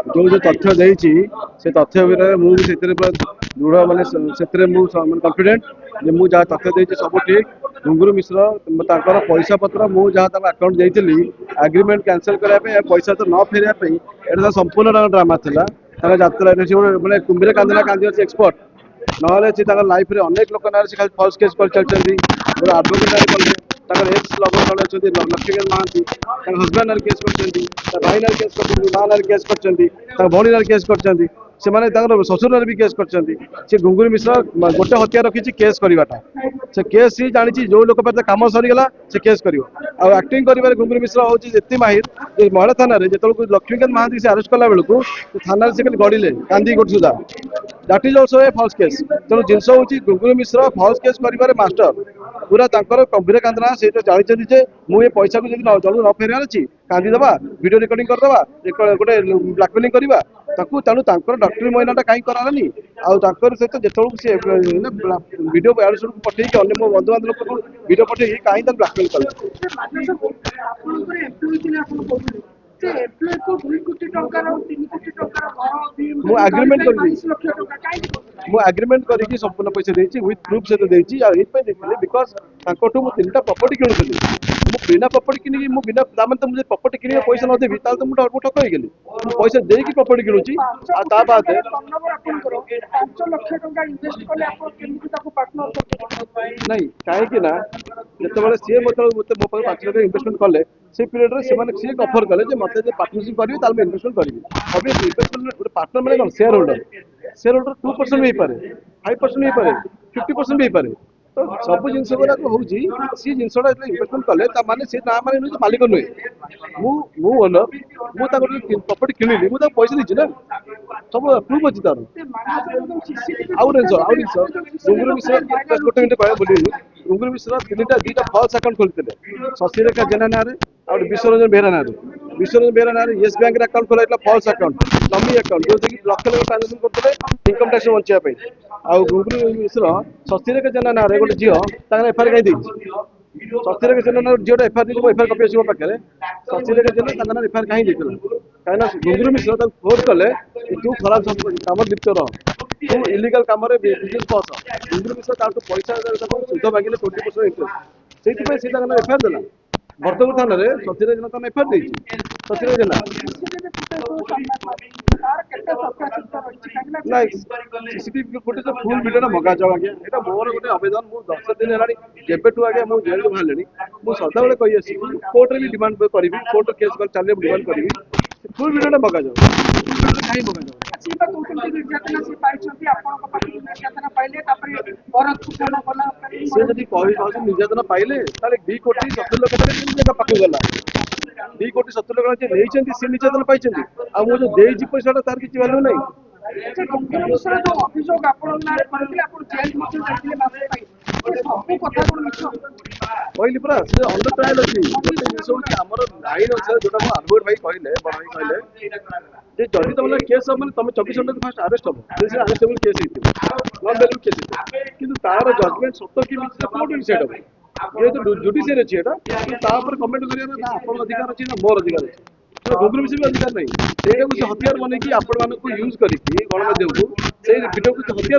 जो जो तथ्य देती से तथ्य मुझे दृढ़ मानने कन्फिडेंट मुझे जहाँ तथ्य देती सब ठीक घुंगुर मिश्र पैसा पत्र मुझे जहाँ आकाउंट देती एग्रीमेंट कैंसल करने पैसा तो न फेरने यहाँ संपूर्ण ड्रामा था जात्रा मैंने कुंभीर कांदना कांदी एक्सपर्ट ना लाइफ रे अनेक लोक ना खाली फल्स केस कर चलते आडभकेट कले एक्स लवर जड़े अच्छा लक्ष्मीकांत महांती हजबैंड ना केस कर भाई ना केस कर माँ ना केस कर भौणी ना केस कर ससुर भी केस कर घुंगुर मिश्र गोटे हत्या रखी केस करवाटा से केस ही जानी जो लोक पाखे कम सरीगला से केस कर आक्टिंग कर घुंगुर मिश्र हूँ ये माहिर महिला थाना जो लक्ष्मीकांत महांती से आरेस्ट कला बेलू थाना से गड़े कांदी गोट सुधा that is also a false case तेणु जिनस हूँ घुंगुर मिश्र फॉल्स केस कर मास्टर पूरा गंभीर कांदना से जानते मुझे पैसा को जब न फेरवार अच्छी कांदीदे वीडियो रिकॉर्डिंग करदे गोटे ब्लाकमेलिंग करवा तेणु डॉक्टरी महीना कहीं करानी सहित जो सी वीडियो याड़ू पठे मो बंधुबांधव वीडियो पठे कहीं ब्लाकमेल कले एग्रीमेंट करके संपूर्ण पैसा देती विथ प्रूफ सहित देती बिकज तीन प्रॉपर्टी किणुली बिना प्रॉपर्टी कि बिना तो मुझे प्रॉपर्टी किन पैसा न देवी तो मुझे ठक हो गली पैसा देकी प्रॉपर्टी किणुची बाद नहीं कहीं ना जिते सी मत मो पास 5 लाख इन्वेस्टमेंट कले से पीरियड में सी ऑफर कले मत पार्टनरशिप करी इन्वेस्टमेंट करी ऑब्वियसली इन्वेस्टमेंट पार्टनर मैंने कौन शेयर होल्डर 2% भी पारे 5% भी पारे 50% भी पारे तो सब जिन गुड़ाक हूँ सी जिनसा इन्वेस्टमेंट कले माने सी ना माने मालिक नुहे मु ओनर मुझे प्रॉपर्टी किणिली मुझे पैसा देती ना सब प्रूफ अच्छी तार घुंगुर मिश्र गोटे मिनट कह बोली घुंगुर मिश्र 2टा फल्स अकाउंट खोलते शशिरेखा जेना ना विश्वरंजन बेहरा ना विश्वरंजन बेहरा ना येस बैंक अकाउंट खोला फल्स अकाउंट डमी अकाउंट जो लक्ष लक्ष ट्रांजेक्शन करते इनकम टैक्स बचाई आ घुंगुर मिश्र शशिरेखा जेना ना गोटे झील एफआईआर कहीं शशिरेखा जेना झील एफआईआर एफआईआर कपी अच्छी पाखे शशिरेखा जेना एफआईआर कहीं कहीं घुंगुर मिश्र फोर्स कले तू खराब सब कम लिप्त रह तू इलिगल कम बिजनेस बस घुंगुर मिश्र पैसा सुध मांगे 20% इंटरेस्ट से एफआईआर देला बर्तपुर थाना शशिरेखा जेना तुम एफआईआर देती शशिरेखा जेना ना सीसीटीवी फुटेज फुल वीडियो मगा जाओ आज्ञा यहाँ मोर गोटे आवेदन मुझे 10 दिन है केबेठू आज्ञा मुझे जेल बाहर मुझे सदाबे कही आसी कोर्ट में भी डिमांड करी कोर्ट केस चलिए डिमांड करी फुल वीडियो मगा जाओ कहीं मगा जाओ से जब निर्यातना पाइले 2 कोटी 70 लाख पाक गला 2 कोटी 70 लाख सी निर्यातना पाई मुझे देजी पैसा तार किसी भैल्यू नहीं कहली पूरा से अंडर ट्रायल अच्छी गोटे जिन हूँ आम आईन अनुसार जो आडभोकेट भाई कहले बड़ भाई कहले जदि तुम केस मैंने तुम 24 घंटे फास्ट आरेस्ट हम आरेस्टेबल केस नन वैल्यू केस कि तार जजमेंट सत कि कोर्ट डिसाइड हम जेहतु जुडिशियरी अच्छी यहाँ कमेंट कर आप अधिकार अच्छी ना मोर अधिकार अच्छी घुंगुर मिश्र भी अधिकार नहीं से हथियार बन आपण यूज करके गणमाध्यम को भिडियो को हथियार